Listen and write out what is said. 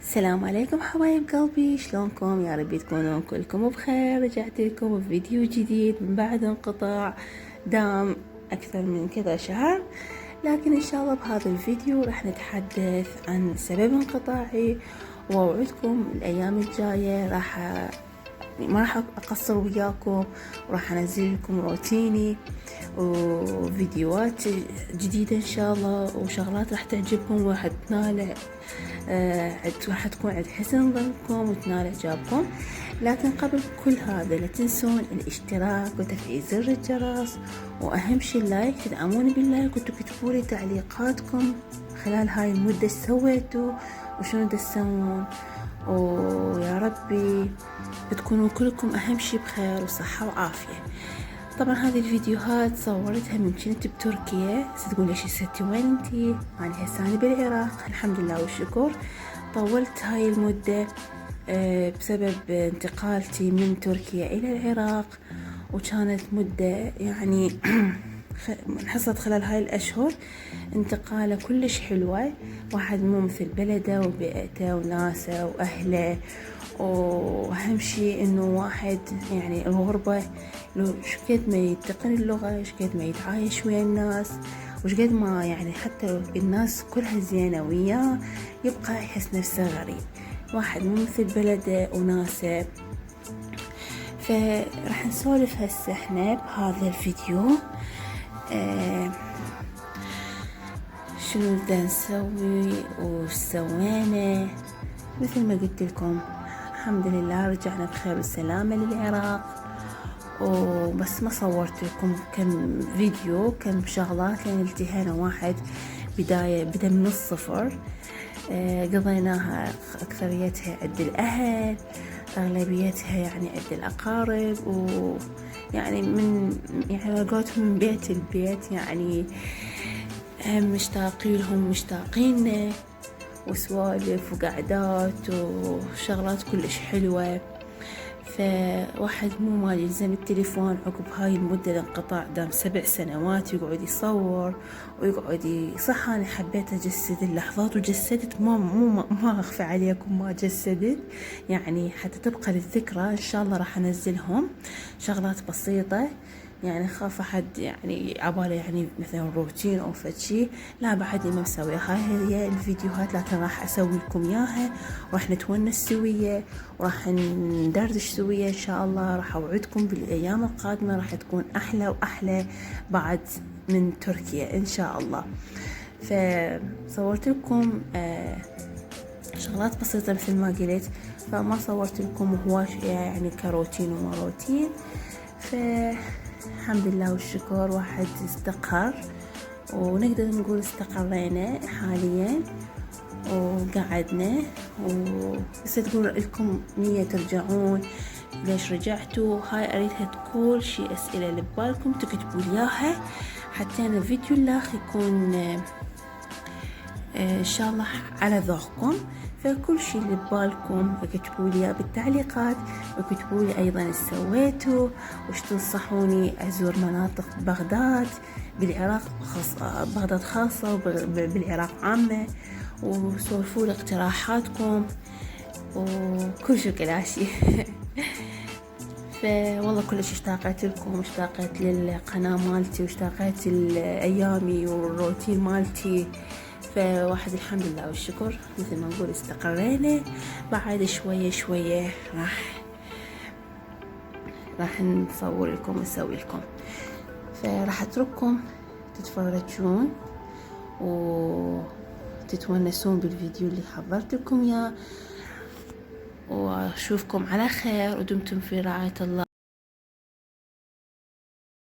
السلام عليكم حبايب قلبي، شلونكم؟ يا رب تكونون كلكم بخير. رجعت لكم بفيديو جديد من بعد انقطاع دام أكثر من كذا شهر، لكن إن شاء الله بهذا الفيديو راح نتحدث عن سبب انقطاعي، وأوعدكم الأيام الجاية ما راح أقصر وياكم، وراح أنزل لكم روتيني وفيديوهات جديدة إن شاء الله، وشغلات راح تعجبكم وراح تنال راح تكون عند حسن ظنكم وتنال إعجابكم. لكن قبل كل هذا لا تنسون الاشتراك وتفعيل زر الجرس، وأهم شي اللايك. تدعموني باللايك وتكتبوا لي تعليقاتكم خلال هاي المدة ايش سويتوا وشنو تسوون، ويا ربي بتكونوا كلكم أهم شي بخير وصحة وعافية. طبعا هذه الفيديوهات صورتها من كنت بتركيا. تقول ليش ستي وين انتي؟ أنا هسه أنا بالعراق الحمد لله والشكر. طولت هاي المدة بسبب انتقالتي من تركيا إلى العراق، وكانت مدة يعني حصلت خلال هاي الأشهر انتقالة كلش حلوة. واحد مو مثل بلده وبيئته وناسه وأهله، وأهم شي إنه واحد يعني الغربة لو شقد ما يتقن اللغة، شقد ما يتعايش ويا الناس، وشقد ما يعني حتى لو الناس كلها زينة وياه يبقى يحس نفسه غريب. واحد مو مثل بلده وناسه. فراح نسولف هسه احنا بهذا الفيديو شنو بدنا نسوي وش سوينا. مثل ما قلت لكم الحمد لله رجعنا بخير وسلامة للعراق، وبس ما صورت لكم كم فيديو كم شغلات لان التهينا واحد بدأ من الصفر. قضيناها أكثريتها عند الأهل، أغلبيتها يعني عند الأقارب، ويعني يعني قولتهم من بيت البيت، يعني هم مشتاقين لهم مشتاقين، وسوالف وقعدات وشغلات كلش حلوة. فواحد مو مال يلزم التليفون عقب هاي المدة الانقطاع دام 7 سنوات يقعد يصور ويقعد صح أنا حبيت أجسد اللحظات وجسدت، ما أخفى عليكم ما جسدت، يعني حتى تبقى للذكرى. إن شاء الله راح أنزلهم شغلات بسيطة، يعني خاف أحد يعني عباله يعني مثلا روتين أو فشي، لا بعدني ما مسويها. هاي هي الفيديوهات لكن راح أسوي لكم إياها، وراح نتونس سوية وراح ندردش سوية إن شاء الله. راح أوعدكم بالأيام القادمة راح تكون أحلى وأحلى بعد من تركيا إن شاء الله. فصورت لكم شغلات بسيطة مثل ما قلت، فما صورت لكم هواش يعني كروتين وما روتين. الحمد لله والشكر واحد استقر، ونقدر نقول استقرينا حاليا وقعدنا. بس تقول لكم نية ترجعون، ليش رجعتوا؟ هاي أريدها كل شي أسئلة اللي ببالكم تكتبوا لي إياها، حتى أنا الفيديو اللاخ يكون إن شاء الله على ذوقكم. فكل شيء اللي ببالكم اكتبوا لي بالتعليقات، واكتبوا لي ايضا ايش سويتوا، وش تنصحوني ازور مناطق بغداد بالعراق بغداد خاصة وبالعراق عامة، وسولفوا لي اقتراحاتكم وكل شيء كلاشي. فوالله كلش اشتاقت لكم، اشتاقت للقناة مالتي، واشتاقت الايامي والروتين مالتي. فواحد الحمد لله والشكر مثل ما نقول استقرينا. بعد شوية شوية راح نصور لكم ونسوي لكم. فراح اترككم تتفرجون وتتونسون بالفيديو اللي حضرت لكم اياه، واشوفكم على خير ودمتم في رعاية الله.